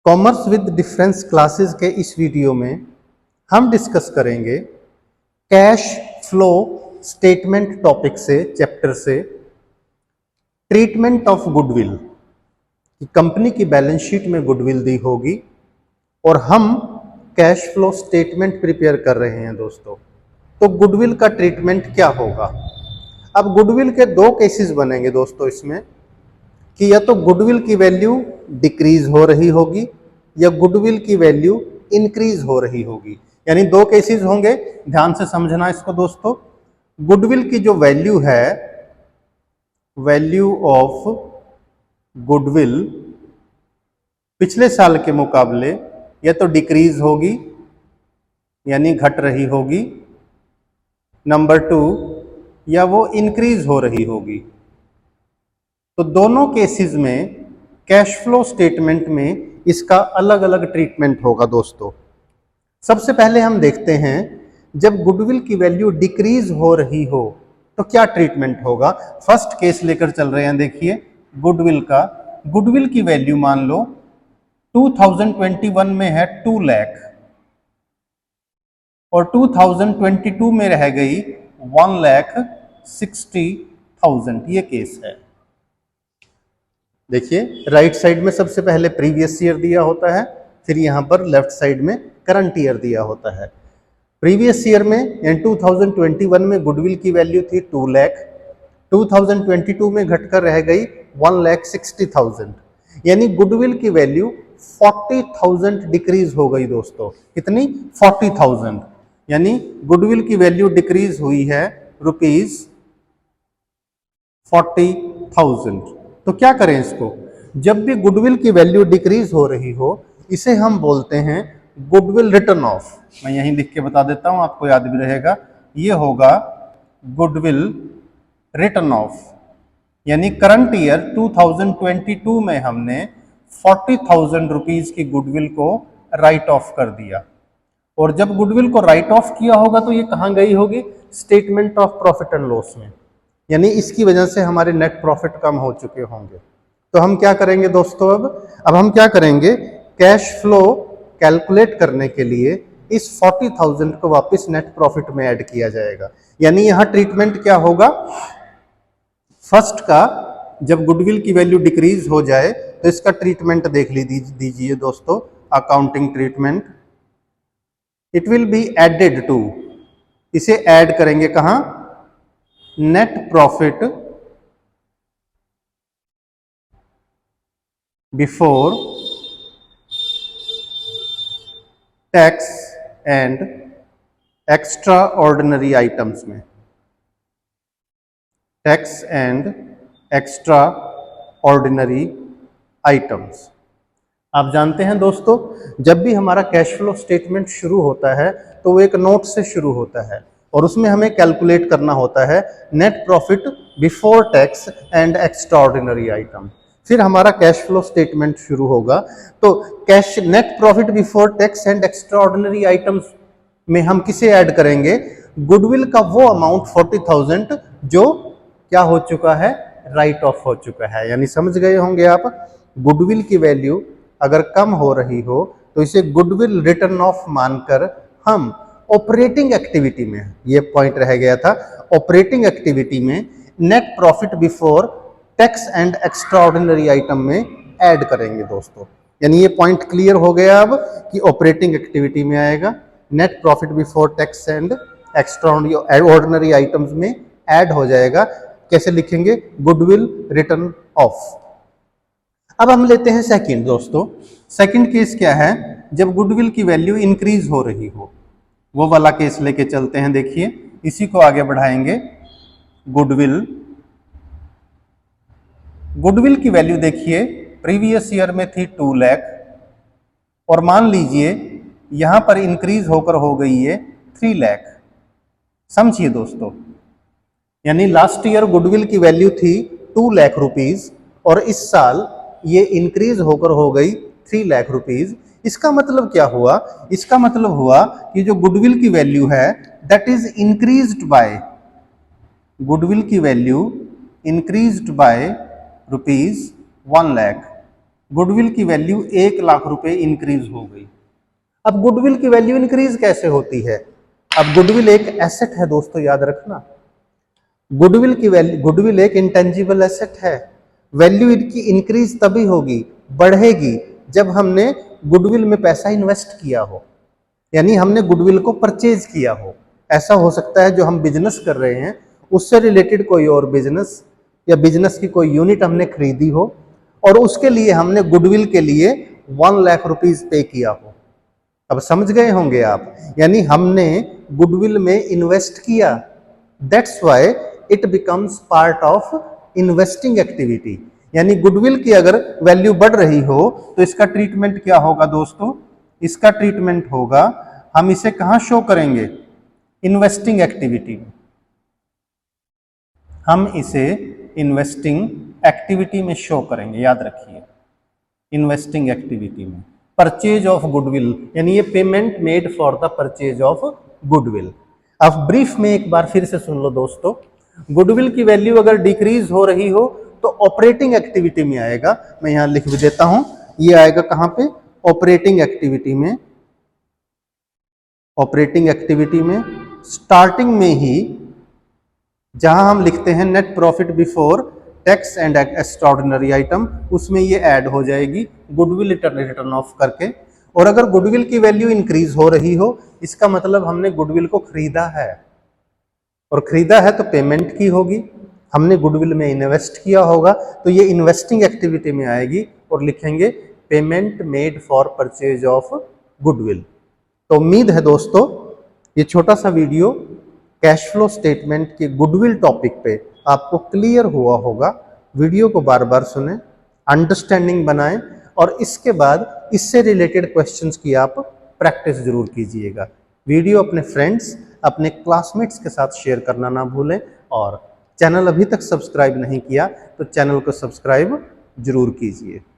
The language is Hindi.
कॉमर्स विद डिफरेंस क्लासेस के इस वीडियो में हम डिस्कस करेंगे कैश फ्लो स्टेटमेंट टॉपिक से, चैप्टर से, ट्रीटमेंट ऑफ गुडविल। कंपनी की बैलेंस शीट में गुडविल दी होगी और हम कैश फ्लो स्टेटमेंट प्रिपेयर कर रहे हैं दोस्तों। तो गुडविल का ट्रीटमेंट क्या होगा? अब गुडविल के दो केसेस बनेंगे दोस्तों इसमें, कि या तो गुडविल की वैल्यू डिक्रीज हो रही होगी या गुडविल की वैल्यू इंक्रीज हो रही होगी। यानी दो केसेस होंगे, ध्यान से समझना इसको दोस्तों। गुडविल की जो वैल्यू है, वैल्यू ऑफ गुडविल पिछले साल के मुकाबले या तो डिक्रीज होगी यानी घट रही होगी, नंबर 2, या वो इंक्रीज हो रही होगी। तो दोनों केसेस में कैश फ्लो स्टेटमेंट में इसका अलग अलग ट्रीटमेंट होगा दोस्तों। सबसे पहले हम देखते हैं, जब गुडविल की वैल्यू डिक्रीज हो रही हो तो क्या ट्रीटमेंट होगा। फर्स्ट केस लेकर चल रहे हैं, देखिए गुडविल का। गुडविल की वैल्यू मान लो 2021 में है 2 लाख और 2022 में रह गई 1,60,000। ये केस है। देखिए राइट साइड में सबसे पहले प्रीवियस ईयर दिया होता है, फिर यहां पर लेफ्ट साइड में करंट ईयर दिया होता है। प्रीवियस ईयर में यानी 2021 में गुडविल की वैल्यू थी 2 लाख, 2022 में घटकर रह गई 1,60,000। यानी गुडविल की वैल्यू 40,000 डिक्रीज हो गई दोस्तों। कितनी? 40,000। यानी गुडविल की वैल्यू डिक्रीज हुई है रुपीज 40,000। तो क्या करें इसको? जब भी गुडविल की वैल्यू डिक्रीज हो रही हो, इसे हम बोलते हैं गुडविल रिटर्न ऑफ। मैं यहीं लिख के बता देता हूं, आपको याद भी रहेगा। ये होगा गुडविल रिटर्न ऑफ। यानी करंट ईयर 2022 में हमने 40,000 रुपीज की गुडविल को राइट ऑफ कर दिया। और जब गुडविल को राइट ऑफ किया होगा तो ये कहां गई होगी? Statement of profit and loss में। यानी इसकी वजह से हमारे नेट प्रॉफिट कम हो चुके होंगे। तो हम क्या करेंगे दोस्तों? अब हम क्या करेंगे? कैश फ्लो कैलकुलेट करने के लिए इस 40,000 को वापस नेट प्रॉफिट में ऐड किया जाएगा। यानी यहां ट्रीटमेंट क्या होगा? फर्स्ट का, जब गुडविल की वैल्यू डिक्रीज हो जाए तो इसका ट्रीटमेंट देख दीजिए दोस्तों, accounting treatment. It will be added to, इसे ऐड करेंगे कहां? Net profit before tax and extraordinary items में। Tax and extraordinary items. आप जानते हैं दोस्तों, जब भी हमारा कैश फ्लो स्टेटमेंट शुरू होता है तो वो एक नोट से शुरू होता है और उसमें हमें कैलकुलेट करना होता है net profit before tax and extra ordinary item. फिर हमारा कैश फ्लो स्टेटमेंट शुरू होगा। तो cash net profit before tax and extraordinary items में हम किसे ऐड करेंगे? गुडविल का वो अमाउंट 40,000 जो क्या हो चुका है? राइट ऑफ हो चुका है। यानी समझ गए होंगे आप, गुडविल की वैल्यू अगर कम हो रही हो तो इसे गुडविल रिटर्न ऑफ मानकर हम ऑपरेटिंग एक्टिविटी में, ये पॉइंट रह गया था, ऑपरेटिंग एक्टिविटी में net profit before tax and extra ordinary item में ऐड करेंगे दोस्तों। यानी ये पॉइंट क्लियर हो गया अब कि ऑपरेटिंग एक्टिविटी में आएगा, net profit before tax and extraordinary items में ऐड हो जाएगा। कैसे लिखेंगे? Goodwill return of. अब हम लेते हैं सेकंड दोस्तों। सेकंड केस क्या है? जब गुडविल की वैल्यू इंक्रीज हो रही हो, वो वाला केस लेके चलते हैं। देखिए इसी को आगे बढ़ाएंगे। गुडविल की वैल्यू देखिए प्रीवियस ईयर में थी 2 लाख और मान लीजिए यहां पर इंक्रीज होकर हो गई है 3 लाख। समझिए दोस्तों, यानी लास्ट ईयर गुडविल की वैल्यू थी 2 लाख रुपीज और इस साल ये इंक्रीज होकर हो गई 3 लाख रुपीज। इसका मतलब क्या हुआ? इसका मतलब हुआ कि जो गुडविल की वैल्यू है that is increased by, goodwill की value increased by rupees 1 lakh. Goodwill की वैल्यू 1,00,000 रुपए इंक्रीज हो गई। अब गुडविल की वैल्यू इंक्रीज कैसे होती है? अब गुडविल एक एसेट है दोस्तों, याद रखना। गुडविल की वैल्यू, गुडविल एक इंटेंजिबल एसेट है। वैल्यू इनकी इंक्रीज तभी होगी, बढ़ेगी, जब हमने गुडविल में पैसा इन्वेस्ट किया हो, यानी हमने गुडविल को परचेज किया हो। ऐसा हो सकता है जो हम बिजनेस कर रहे हैं उससे रिलेटेड कोई और बिजनेस या बिजनेस की कोई यूनिट हमने खरीदी हो और उसके लिए हमने गुडविल के लिए 1,00,000 रुपीज पे किया हो। अब समझ गए होंगे आप, यानी हमने गुडविल में इन्वेस्ट किया, that's why it becomes part of investing activity. यानी गुडविल की अगर वैल्यू बढ़ रही हो तो इसका ट्रीटमेंट क्या होगा दोस्तों? इसका ट्रीटमेंट होगा, हम इसे कहां शो करेंगे? इन्वेस्टिंग एक्टिविटी में। हम इसे इन्वेस्टिंग एक्टिविटी में शो करेंगे, याद रखिए, इन्वेस्टिंग एक्टिविटी में। परचेज ऑफ गुडविल, यानी ये payment made for the purchase of goodwill. अब ब्रीफ में एक बार फिर से सुन लो दोस्तों, गुडविल की वैल्यू अगर डिक्रीज हो रही हो तो ऑपरेटिंग एक्टिविटी में आएगा। मैं यहां लिख भी देता हूं, ये आएगा कहां पे? ऑपरेटिंग एक्टिविटी में। ऑपरेटिंग एक्टिविटी में स्टार्टिंग में ही जहां हम लिखते हैं net profit before tax and extraordinary item, उसमें ये ऐड हो जाएगी गुडविल रिटर्न ऑफ करके। और अगर गुडविल की वैल्यू इंक्रीज हो रही हो, इसका मतलब हमने गुडविल को खरीदा है, और खरीदा है तो पेमेंट की होगी, हमने गुडविल में इन्वेस्ट किया होगा, तो ये इन्वेस्टिंग एक्टिविटी में आएगी और लिखेंगे payment made for purchase of goodwill. तो उम्मीद है दोस्तों ये छोटा सा वीडियो कैश फ्लो स्टेटमेंट के गुडविल टॉपिक पे आपको क्लियर हुआ होगा। वीडियो को बार बार सुने, अंडरस्टैंडिंग बनाएं और इसके बाद इससे रिलेटेड क्वेश्चंस की आप प्रैक्टिस जरूर कीजिएगा। वीडियो अपने फ्रेंड्स, अपने क्लासमेट्स के साथ शेयर करना ना भूलें, और चैनल अभी तक सब्सक्राइब नहीं किया तो चैनल को सब्सक्राइब जरूर कीजिए।